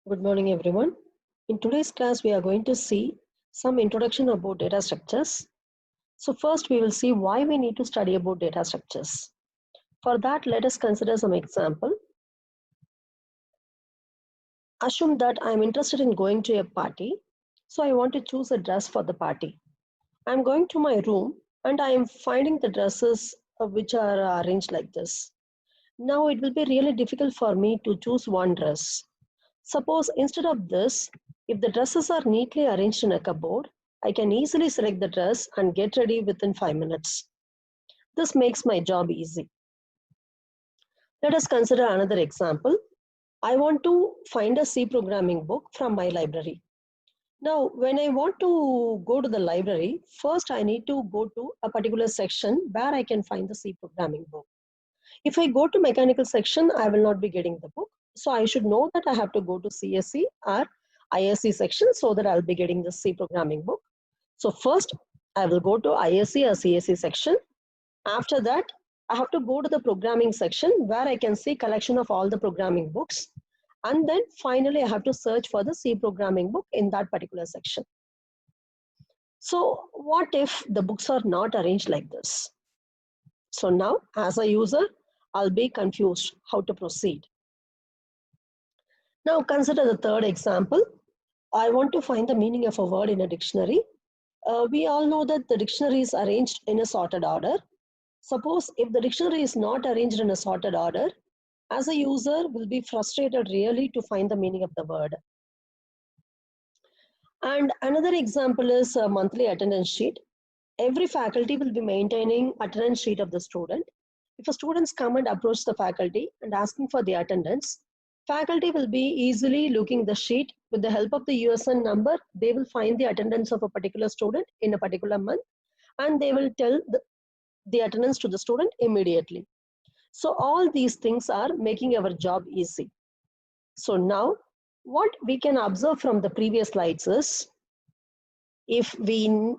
Good morning, everyone. In today's class, we are going to see some introduction about data structures. So first, we will see why we need to study about data structures. For that, let us consider some example. Assume that I am interested in going to a party. So I want to choose a dress for the party. I am going to my room and I am finding the dresses which are arranged like this. Now it will be really difficult for me to choose one dress. Suppose instead of this, if the dresses are neatly arranged in a cupboard, I can easily select the dress and get ready within 5 minutes. This makes my job easy. Let us consider another example. I want to find a C programming book from my library. Now, when I want to go to the library, first I need to go to a particular section where I can find the C programming book. If I go to mechanical section, I will not be getting the book. So I should know that I have to go to CSE or ISE section so that I'll be getting the C programming book. So first I will go to ISE or CSE section. After that, I have to go to the programming section where I can see collection of all the programming books. And then finally, I have to search for the C programming book in that particular section. So what if the books are not arranged like this? So now as a user, I'll be confused how to proceed. Now consider the third example. I want to find the meaning of a word in a dictionary. We all know that the dictionary is arranged in a sorted order. Suppose if the dictionary is not arranged in a sorted order, as a user will be frustrated really to find the meaning of the word. And another example is a monthly attendance sheet. Every faculty will be maintaining attendance sheet of the student. If a students come and approach the faculty and asking for the attendance, faculty will be easily looking the sheet. With the help of the USN number, they will find the attendance of a particular student in a particular month, and they will tell the attendance to the student immediately. So all these things are making our job easy. So now what we can observe from the previous slides is, if we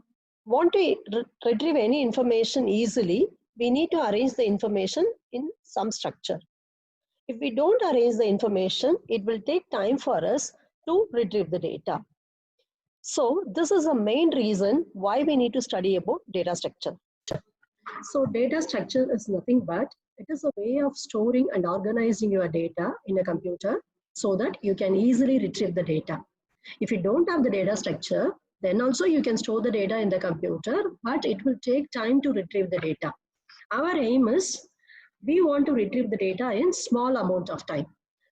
want to retrieve any information easily, we need to arrange the information in some structure. If we don't arrange the information, it will take time for us to retrieve the data. So this is the main reason why we need to study about data structure. So data structure is nothing but it is a way of storing and organizing your data in a computer so that you can easily retrieve the data. If you don't have the data structure, then also you can store the data in the computer, but it will take time to retrieve the data. Our aim is we want to retrieve the data in small amount of time.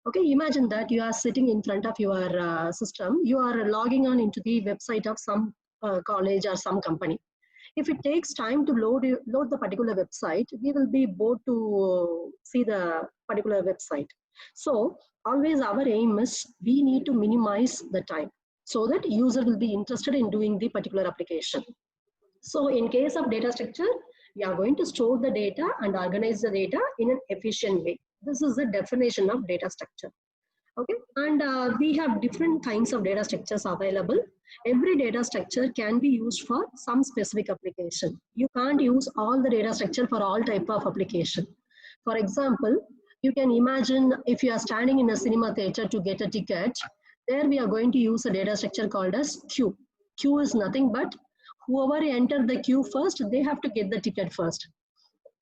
Okay, imagine that you are sitting in front of your system, you are logging on into the website of some college or some company. If it takes time to load the particular website, we will be bored to see the particular website. So always our aim is we need to minimize the time so that user will be interested in doing the particular application. So in case of data structure, we are going to store the data and organize the data in an efficient way. This is the definition of data structure. Okay, and we have different kinds of data structures available. Every data structure can be used for some specific application. You can't use all the data structure for all type of application. For example, you can imagine if you are standing in a cinema theater to get a ticket, there we are going to use a data structure called as queue. Queue is nothing but whoever entered the queue first, they have to get the ticket first.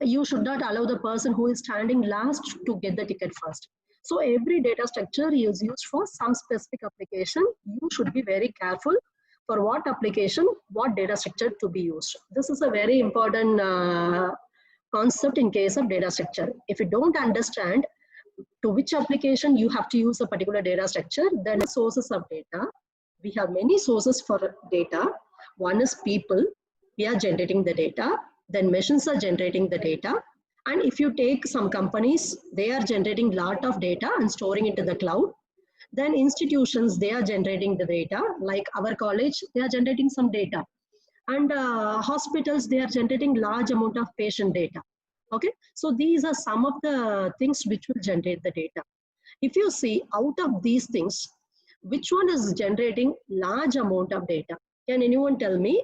You should not allow the person who is standing last to get the ticket first. So every data structure is used for some specific application. You should be very careful for what application, what data structure to be used. This is a very important concept in case of data structure. If you don't understand to which application you have to use a particular data structure, then sources of data. We have many sources for data. One is people, we are generating the data. Then machines are generating the data. And if you take some companies, they are generating lot of data and storing it in the cloud. Then institutions, they are generating the data, like our college, they are generating some data. And hospitals, they are generating large amount of patient data. Okay, so these are some of the things which will generate the data. If you see out of these things, which one is generating large amount of data? Can anyone tell me?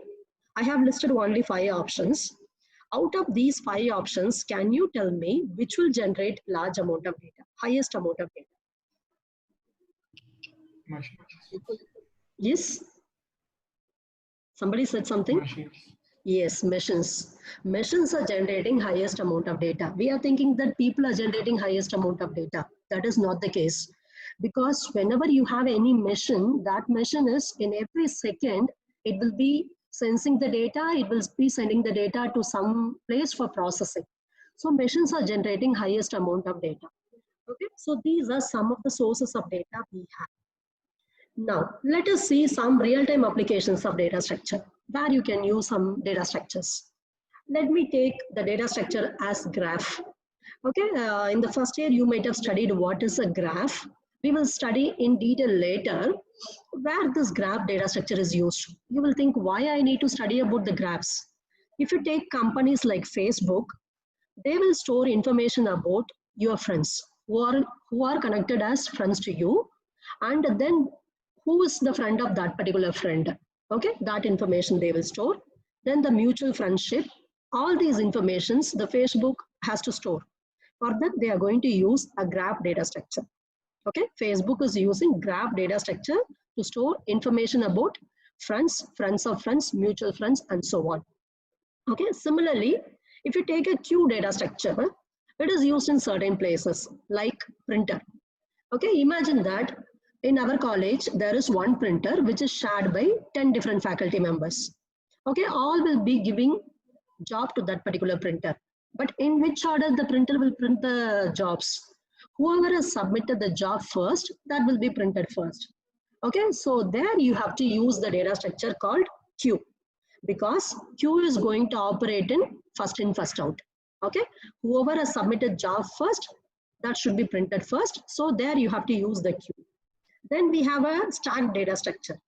I have listed only 5 options. Out of these 5 options, can you tell me which will generate large amount of data, highest amount of data? Yes, somebody said something. Machines. Yes, machines. Machines are generating highest amount of data. We are thinking that people are generating highest amount of data. That is not the case. Because whenever you have any machine, that machine is in every second, it will be sensing the data, it will be sending the data to some place for processing. So machines are generating highest amount of data. Okay, so these are some of the sources of data we have. Now, let us see some real-time applications of data structure where you can use some data structures. Let me take the data structure as graph. Okay, in the first year, you might have studied what is a graph. We will study in detail later where this graph data structure is used. You will think why I need to study about the graphs. If you take companies like Facebook, they will store information about your friends who are connected as friends to you, and then who is the friend of that particular friend. Okay, that information they will store. Then the mutual friendship, all these informations the Facebook has to store. For that, they are going to use a graph data structure. Okay, Facebook is using graph data structure to store information about friends, friends of friends, mutual friends, and so on. Okay, similarly, if you take a queue data structure, it is used in certain places like printer. Okay, imagine that in our college, there is one printer which is shared by 10 different faculty members. Okay, all will be giving job to that particular printer. But in which order the printer will print the jobs? Whoever has submitted the job first, that will be printed first. Okay, so there you have to use the data structure called queue, because queue is going to operate in first out. Okay, whoever has submitted job first, that should be printed first. So there you have to use the queue. Then we have a stack data structure.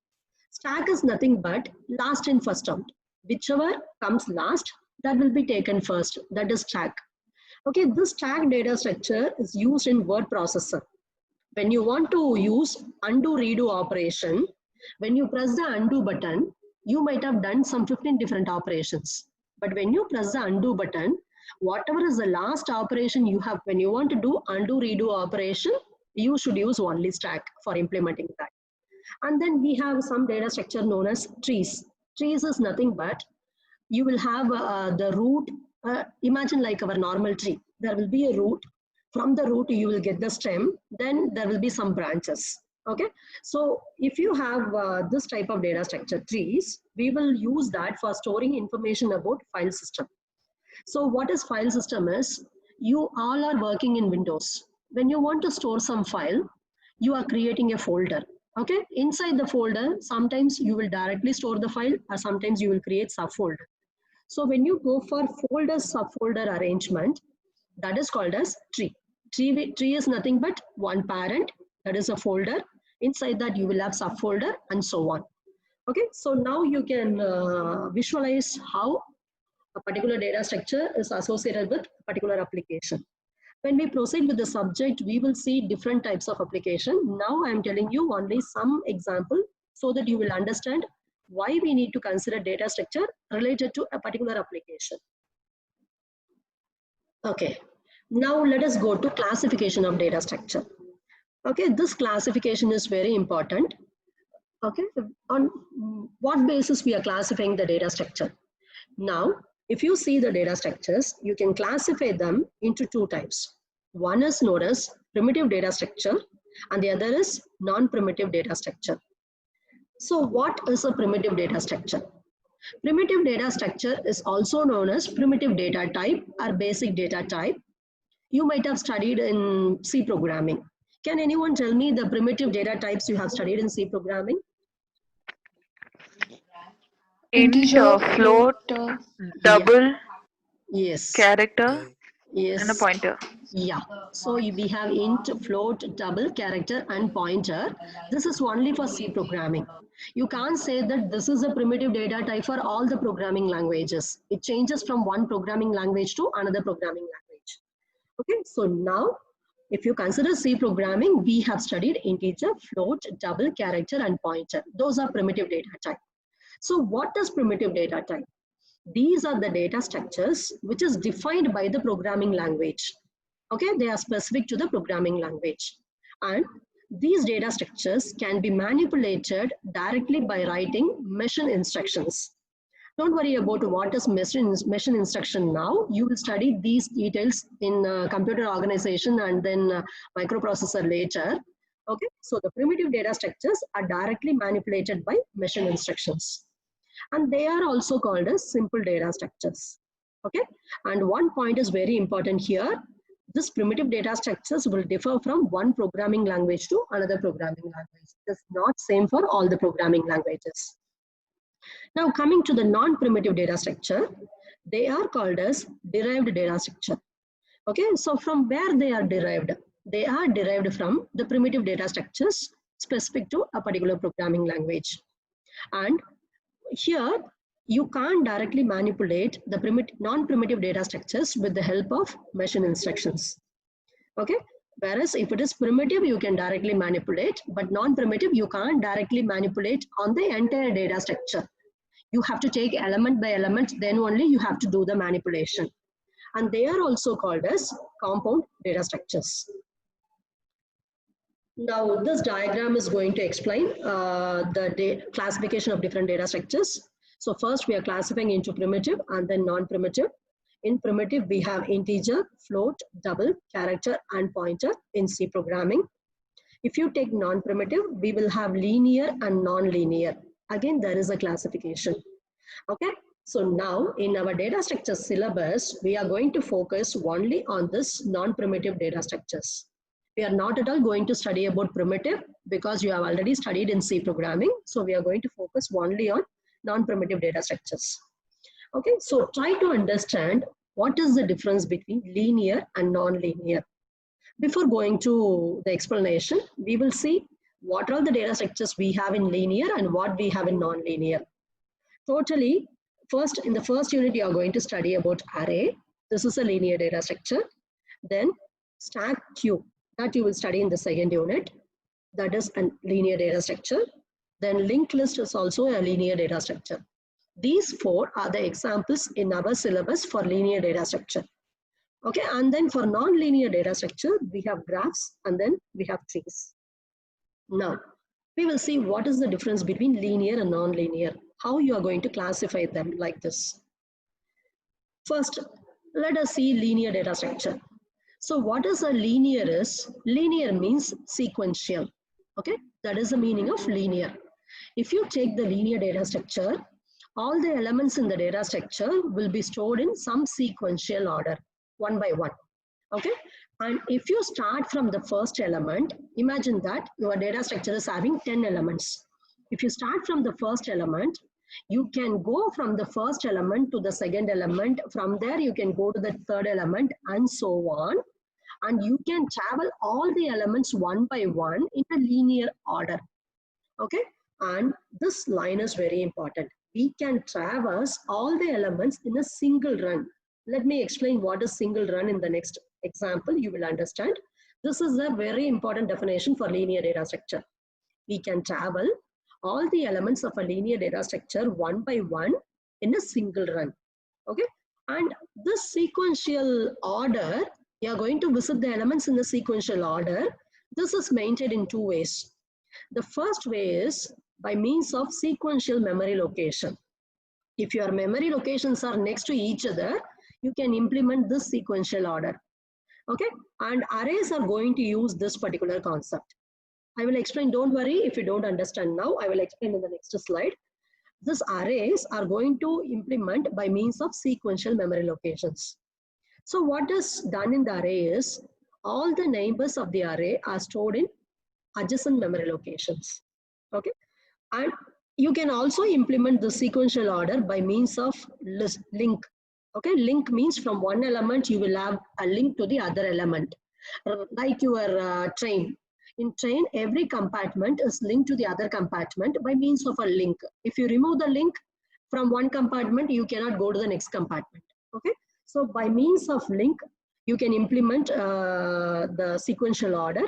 Stack is nothing but last in first out. Whichever comes last, that will be taken first. That is stack. Okay, this stack data structure is used in word processor. When you want to use undo redo operation, when you press the undo button, you might have done some 15 different operations. But when you press the undo button, whatever is the last operation you have, when you want to do undo redo operation, you should use only stack for implementing that. And then we have some data structure known as trees. Trees is nothing but you will have the root. Imagine like our normal tree. There will be a root. From the root, you will get the stem. Then there will be some branches. Okay. So if you have this type of data structure trees, we will use that for storing information about file system. So what is file system is, you all are working in Windows. When you want to store some file, you are creating a folder. Okay, inside the folder, sometimes you will directly store the file, or sometimes you will create subfolder. So when you go for folder subfolder arrangement, that is called as tree. Tree is nothing but one parent, that is a folder. Inside that you will have subfolder and so on. Okay, so now you can visualize how a particular data structure is associated with a particular application. When we proceed with the subject, we will see different types of application. Now I am telling you only some example so that you will understand why we need to consider data structure related to a particular application. Okay, now let us go to classification of data structure. Okay, this classification is very important. Okay, on what basis we are classifying the data structure? Now, if you see the data structures, you can classify them into two types. One is known as primitive data structure and the other is non-primitive data structure. So what is a primitive data structure? Primitive data structure is also known as primitive data type or basic data type. You might have studied in C programming. Can anyone tell me the primitive data types you have studied in C programming? Integer, float, Yeah. double, Yes. character, and a Yes. pointer. Yeah. So we have int, float, double, character, and pointer. This is only for C programming. You can't say that this is a primitive data type for all the programming languages. It changes from one programming language to another programming language. Okay. So now, if you consider C programming, we have studied integer, float, double, character, and pointer. Those are primitive data type. So what is primitive data type? These are the data structures which is defined by the programming language. Okay, they are specific to the programming language. And These data structures can be manipulated directly by writing machine instructions. Don't worry about what is machine instruction now. You will study these details in computer organization and then microprocessor later. Okay, so the primitive data structures are directly manipulated by machine instructions. And they are also called as simple data structures. Okay, and one point is very important here. This primitive data structures will differ from one programming language to another programming language. It's not same for all the programming languages. Now coming to the non-primitive data structure, they are called as derived data structure. Okay, so from where they are derived? They are derived from the primitive data structures specific to a particular programming language. And here, you can't directly manipulate the non-primitive data structures with the help of machine instructions. Okay, whereas if it is primitive, you can directly manipulate, but non-primitive, you can't directly manipulate on the entire data structure. You have to take element by element, then only you have to do the manipulation. And they are also called as compound data structures. Now, this diagram is going to explain the classification of different data structures. So first, we are classifying into primitive and then non-primitive. In primitive, we have integer, float, double, character, and pointer in C programming. If you take non-primitive, we will have linear and non-linear. Again, there is a classification. Okay, so now in our data structure syllabus, we are going to focus only on this non-primitive data structures. We are not at all going to study about primitive because you have already studied in C programming. So we are going to focus only on non-primitive data structures. Okay, so try to understand what is the difference between linear and non-linear. Before going to the explanation, we will see what are the data structures we have in linear and what we have in non-linear. Totally, in the first unit, you are going to study about array. This is a linear data structure. Then stack queue, that you will study in the second unit. That is a linear data structure. Then linked list is also a linear data structure. These four are the examples in our syllabus for linear data structure. Okay, and then for non-linear data structure, we have graphs and then we have trees. Now, we will see what is the difference between linear and non-linear, how you are going to classify them like this. First, let us see linear data structure. So what is a linear is? Linear means sequential. Okay, that is the meaning of linear. If you take the linear data structure, all the elements in the data structure will be stored in some sequential order, one by one. Okay, and if you start from the first element, imagine that your data structure is having 10 elements. If you start from the first element, you can go from the first element to the second element. From there, you can go to the third element and so on. And you can travel all the elements one by one in a linear order. Okay, and this line is very important. We can traverse all the elements in a single run. Let me explain what is single run in the next example. You will understand. This is a very important definition for linear data structure. We can travel all the elements of a linear data structure one by one in a single run. Okay, and this sequential order, you are going to visit the elements in the sequential order. This is maintained in two ways. The first way is by means of sequential memory location. If your memory locations are next to each other, you can implement this sequential order. Okay, and arrays are going to use this particular concept. I will explain, don't worry if you don't understand now, I will explain in the next slide. These arrays are going to implement by means of sequential memory locations. So what is done in the array is, all the neighbors of the array are stored in adjacent memory locations. Okay, and you can also implement the sequential order by means of link. Okay, link means from one element you will have a link to the other element, like your train. In train, every compartment is linked to the other compartment by means of a link. If you remove the link from one compartment, you cannot go to the next compartment. Okay, so by means of link, you can implement the sequential order.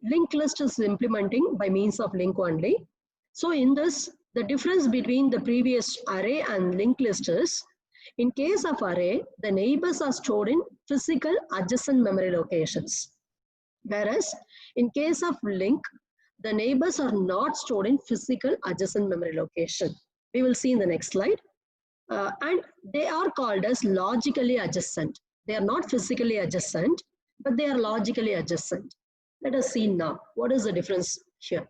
Linked list is implementing by means of link only. So in this, the difference between the previous array and linked list is, in case of array, the neighbors are stored in physical adjacent memory locations. Whereas In case of link, the neighbors are not stored in physical adjacent memory location. We will see in the next slide. And they are called as logically adjacent. They are not physically adjacent, but they are logically adjacent. Let us see now, what is the difference here?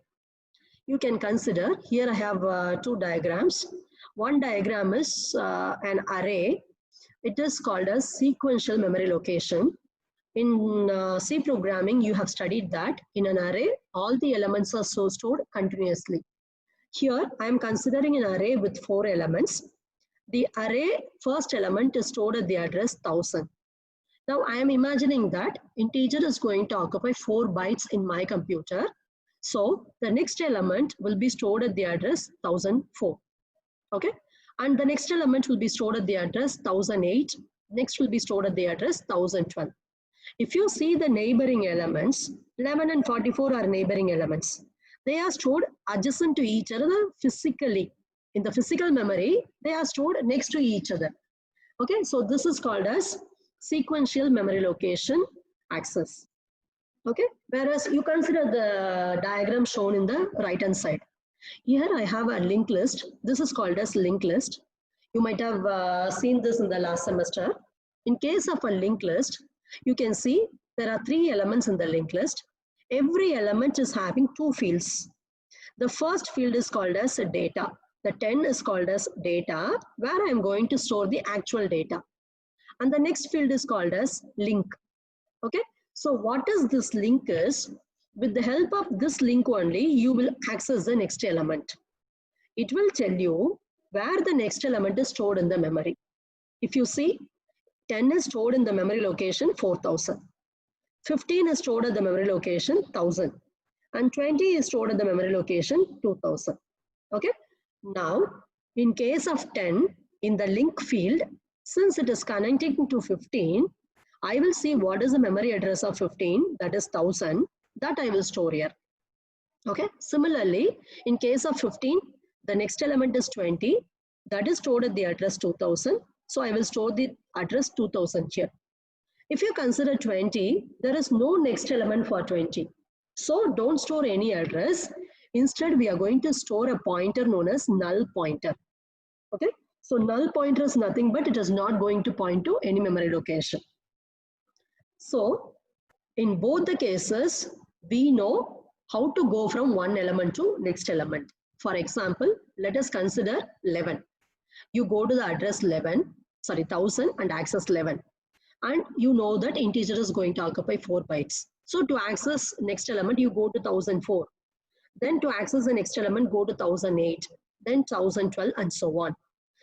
You can consider, here I have two diagrams. One diagram is an array. It is called as sequential memory location. In C programming, you have studied that in an array, all the elements are so stored continuously. Here, I am considering an array with 4 elements. The array first element is stored at the address 1000. Now, I am imagining that integer is going to occupy 4 bytes in my computer. So, the next element will be stored at the address 1004. Okay, and the next element will be stored at the address 1008. Next will be stored at the address 1012. If you see the neighboring elements, 11 and 44 are neighboring elements. They are stored adjacent to each other physically. In the physical memory, they are stored next to each other. Okay, so this is called as sequential memory location access. Okay, whereas you consider the diagram shown in the right hand side. Here I have a linked list. This is called as linked list. You might have seen this in the last semester. In case of a linked list, you can see there are 3 elements in the linked list. Every element is having 2 fields. The first field is called as data. The 10 is called as data, where I am going to store the actual data. And the next field is called as link. Okay, so what is this link is, with the help of this link only, you will access the next element. It will tell you where the next element is stored in the memory. If you see, 10 is stored in the memory location 4000. 15 is stored at the memory location 1000. And 20 is stored at the memory location 2000. Okay. Now, in case of 10, in the link field, since it is connecting to 15, I will see what is the memory address of 15, that is 1000, that I will store here. Okay. Similarly, in case of 15, the next element is 20, that is stored at the address 2000. So I will store the address 2000 here. If you consider 20, there is no next element for 20. So don't store any address. Instead, we are going to store a pointer known as null pointer. Okay. So null pointer is nothing but it is not going to point to any memory location. So in both the cases, we know how to go from one element to next element. For example, let us consider 11. You go to the address 1000 and access 11. And you know that integer is going to occupy 4 bytes. So to access next element, you go to 1004. Then to access the next element, go to 1008, then 1012 and so on.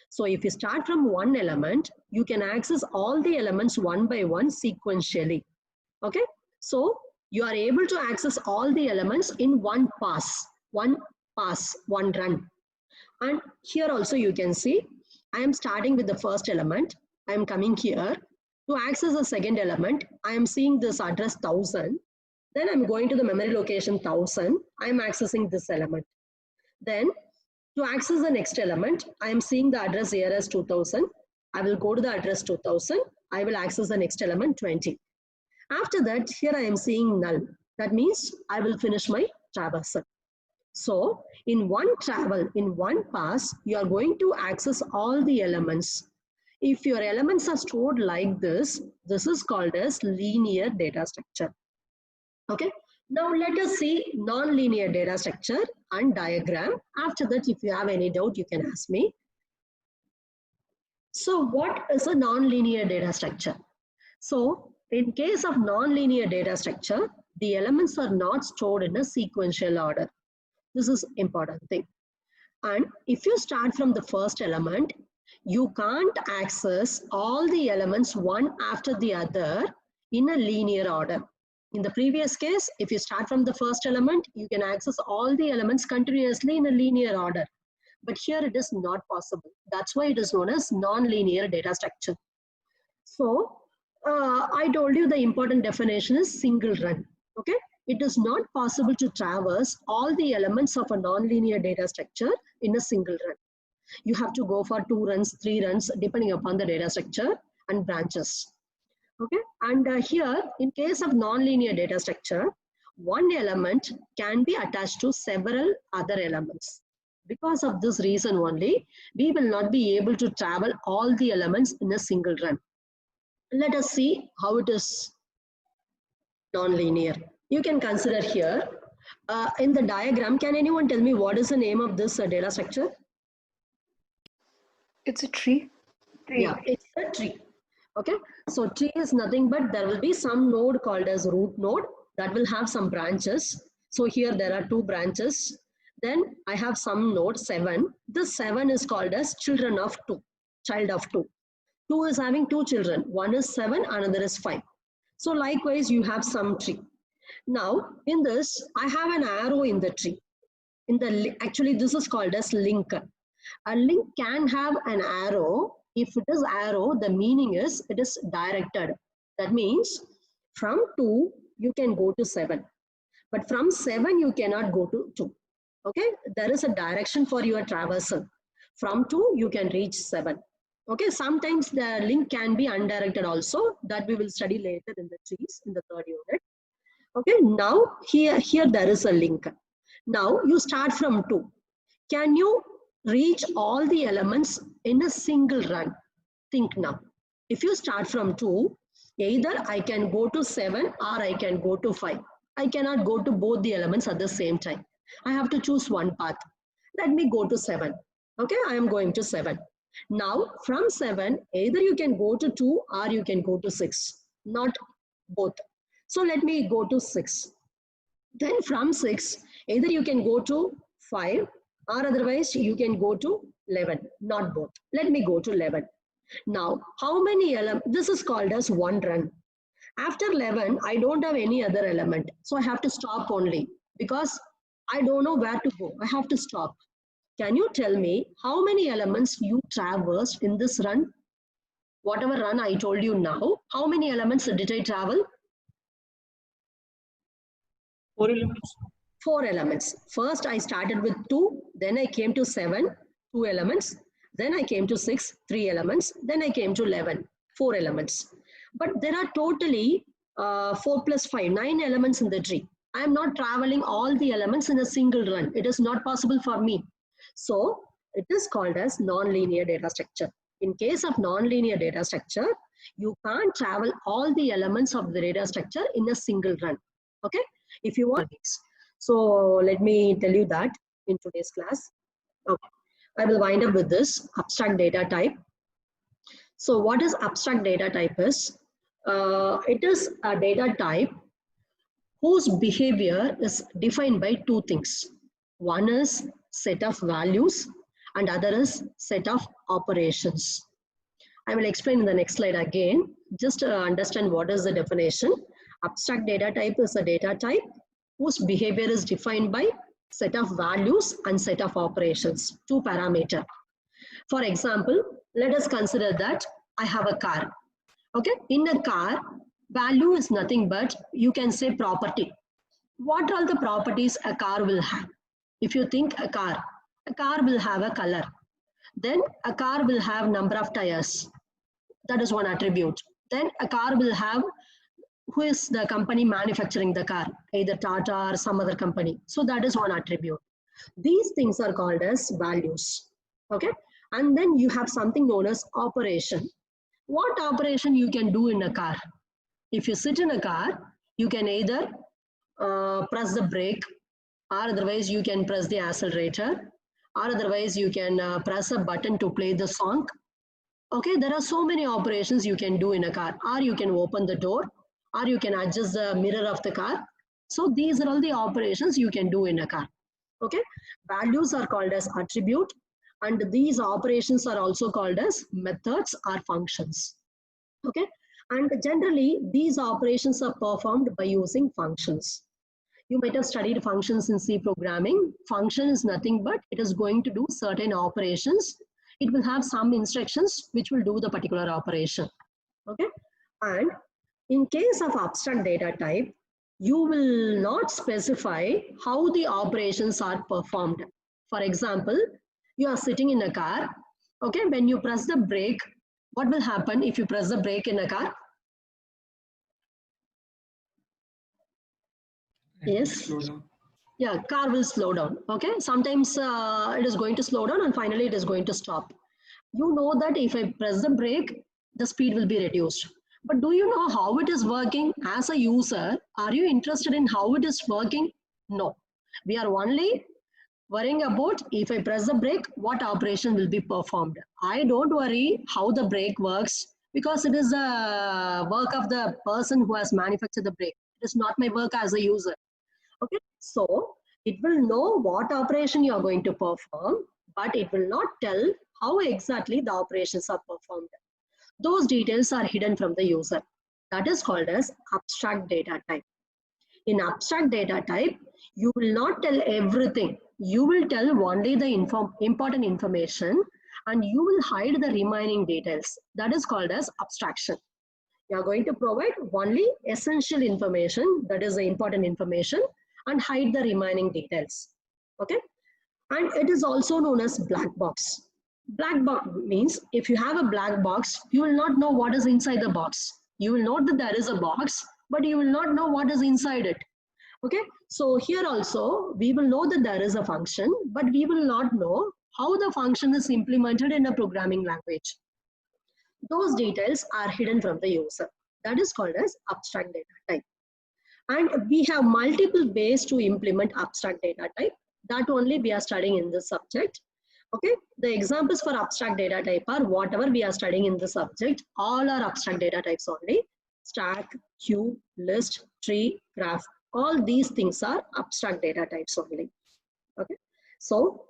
So if you start from one element, you can access all the elements one by one sequentially. Okay. So you are able to access all the elements in one pass, one run. And here also you can see, I am starting with the first element. I am coming here. To access the second element, I am seeing this address 1000. Then I'm going to the memory location 1000. I am accessing this element. Then to access the next element, I am seeing the address here as 2000. I will go to the address 2000. I will access the next element 20. After that, here I am seeing null. That means I will finish my traversal. So in one travel, in one pass, you are going to access all the elements. If your elements are stored like this is called as linear data structure. Okay. Now let us see non-linear data structure and diagram. After that, if you have any doubt, you can ask me. So what is a non-linear data structure? So in case of non-linear data structure, the elements are not stored in a sequential order. This is important thing. And if you start from the first element, you can't access all the elements one after the other in a linear order. In the previous case, if you start from the first element, you can access all the elements continuously in a linear order. But here it is not possible. That's why it is known as non-linear data structure. So I told you the important definition is single run. Okay. It is not possible to traverse all the elements of a non-linear data structure in a single run. You have to go for 2 runs, 3 runs, depending upon the data structure and branches. Okay. And here, in case of non-linear data structure, one element can be attached to several other elements. Because of this reason only, we will not be able to travel all the elements in a single run. Let us see how it is non-linear. You can consider here, in the diagram, can anyone tell me what is the name of this data structure? It's a tree. Yeah, it's a tree. Okay, so tree is nothing but there will be some node called as root node that will have some branches. So here there are two branches. Then I have some node 7. This 7 is called as children of 2, child of 2. 2 is having two children. One is 7, another is 5. So likewise, you have some tree. Now in this, I have an arrow in the tree. Actually, this is called as link. A link can have an arrow. If it is arrow, the meaning is it is directed. That means from 2, you can go to 7. But from 7, you cannot go to 2. Okay, there is a direction for your traversal. From 2, you can reach 7. Okay, sometimes the link can be undirected also. That we will study later in the trees in the third unit. Okay, now here there is a link. Now you start from 2. Can you reach all the elements in a single run? Think now. If you start from 2, either I can go to 7 or I can go to 5. I cannot go to both the elements at the same time. I have to choose one path. Let me go to 7. Okay, I am going to 7. Now from 7, either you can go to 2 or you can go to 6. Not both. So let me go to 6. Then from 6, either you can go to 5 or otherwise you can go to 11, not both. Let me go to 11. Now, how many elements? This is called as one run. After 11, I don't have any other element. So I have to stop only because I don't know where to go. I have to stop. Can you tell me how many elements you traversed in this run? Whatever run I told you now, how many elements did I travel? 4 elements. 4 elements. First, I started with 2, then I came to 7, 2 elements. Then I came to 6, 3 elements. Then I came to 11, 4 elements. But there are totally 4 plus 5, 9 elements in the tree. I am not traveling all the elements in a single run. It is not possible for me. So, it is called as non-linear data structure. In case of non-linear data structure, you can't travel all the elements of the data structure in a single run. Okay? If you want this. So let me tell you that in today's class. Okay. I will wind up with this abstract data type. So what is abstract data type is? It is a data type whose behavior is defined by two things. One is set of values and other is set of operations. I will explain in the next slide again. Just understand what is the definition. Abstract data type is a data type whose behavior is defined by set of values and set of operations, two parameters. For example, let us consider that I have a car. Okay, in a car, value is nothing but you can say property. What are the properties a car will have? If you think a car will have a color. Then a car will have number of tires. That is one attribute. Then a car will have who is the company manufacturing the car, either Tata or some other company. So that is one attribute. These things are called as values. Okay. And then you have something known as operation. What operation you can do in a car? If you sit in a car, you can either press the brake, or otherwise you can press the accelerator, or otherwise you can press a button to play the song. Okay, there are so many operations you can do in a car, or you can open the door, or you can adjust the mirror of the car. So these are all the operations you can do in a car. Okay, values are called as attribute, and these operations are also called as methods or functions. Okay, and generally these operations are performed by using functions. You might have studied functions in C programming. Function is nothing but it is going to do certain operations. It will have some instructions which will do the particular operation. Okay, and in case of abstract data type, you will not specify how the operations are performed. For example, you are sitting in a car. Okay, when you press the brake, what will happen if you press the brake in a car? Yes. Slow down. Yeah, car will slow down. Okay, sometimes it is going to slow down and finally it is going to stop. You know that if I press the brake, the speed will be reduced. But do you know how it is working as a user? Are you interested in how it is working? No. We are only worrying about if I press the brake, what operation will be performed. I don't worry how the brake works because it is the work of the person who has manufactured the brake. It is not my work as a user. Okay, so it will know what operation you are going to perform, but it will not tell how exactly the operations are performed. Those details are hidden from the user. That is called as abstract data type. In abstract data type, you will not tell everything. You will tell only the important information and you will hide the remaining details. That is called as abstraction. You are going to provide only essential information, that is the important information, and hide the remaining details. Okay, and it is also known as black box. Black box means if you have a black box, you will not know what is inside the box. You will know that there is a box, but you will not know what is inside it. Okay, so here also we will know that there is a function, but we will not know how the function is implemented in a programming language. Those details are hidden from the user. That is called as abstract data type. And we have multiple ways to implement abstract data type. That only we are studying in this subject. Okay, the examples for abstract data type are whatever we are studying in the subject, all are abstract data types only. Stack, queue, list, tree, graph, all these things are abstract data types only. Okay, so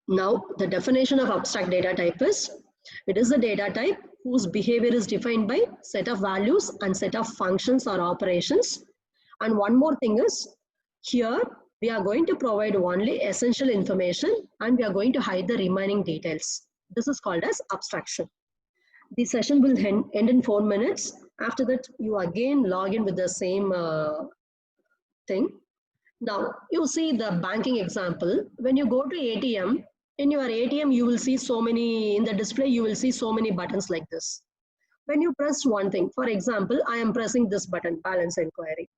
now the definition of abstract data type is, it is a data type whose behavior is defined by set of values and set of functions or operations. And one more thing is, here we are going to provide only essential information and we are going to hide the remaining details. This is called as abstraction. The session will end in 4 minutes. After that, you again log in with the same thing. Now, you see the banking example. When you go to ATM, in your ATM, you will see so many, in the display, you will see so many buttons like this. When you press one thing, for example, I am pressing this button, balance inquiry.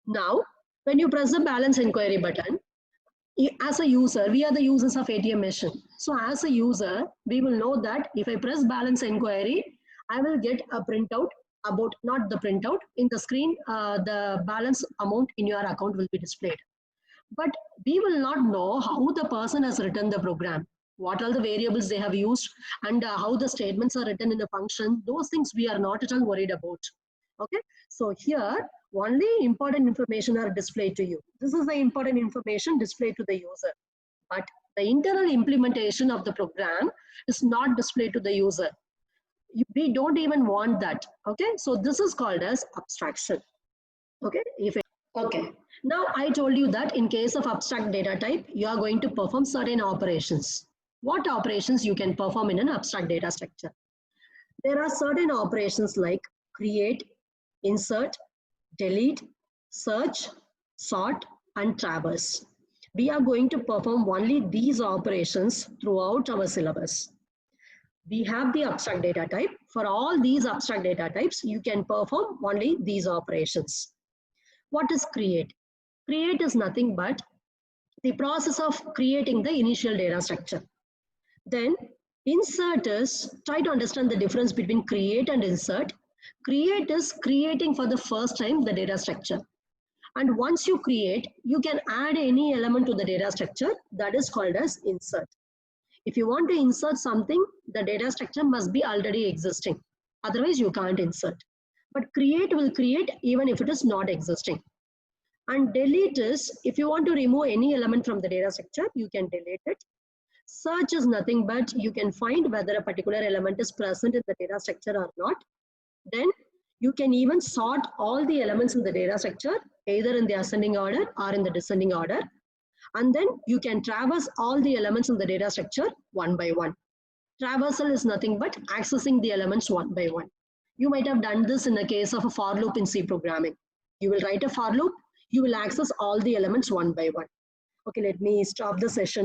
Now, when you press the balance inquiry button, as a user, we are the users of ATM machine. So as a user, we will know that if I press balance inquiry, I will get a printout about, not the printout, in the screen, the balance amount in your account will be displayed. But we will not know how the person has written the program, what are the variables they have used, and how the statements are written in the function. Those things we are not at all worried about. Okay, so here only important information are displayed to you. This is the important information displayed to the user. But the internal implementation of the program is not displayed to the user. We don't even want that. Okay, so this is called as abstraction. Okay, okay. Now I told you that in case of abstract data type, you are going to perform certain operations. What operations you can perform in an abstract data structure? There are certain operations like create, insert, delete, search, sort, and traverse. We are going to perform only these operations throughout our syllabus. We have the abstract data type. For all these abstract data types, you can perform only these operations. What is create? Create is nothing but the process of creating the initial data structure. Then insert is, try to understand the difference between create and insert. Create is creating for the first time the data structure. And once you create, you can add any element to the data structure. That is called as insert. If you want to insert something, the data structure must be already existing. Otherwise, you can't insert. But create will create even if it is not existing. And delete is, if you want to remove any element from the data structure, you can delete it. Search is nothing but you can find whether a particular element is present in the data structure or not. Then you can even sort all the elements in the data structure, either in the ascending order or in the descending order. And then you can traverse all the elements in the data structure one by one. Traversal is nothing but accessing the elements one by one. You might have done this in the case of a for loop in C programming. You will write a for loop, you will access all the elements one by one. Okay, let me stop the session.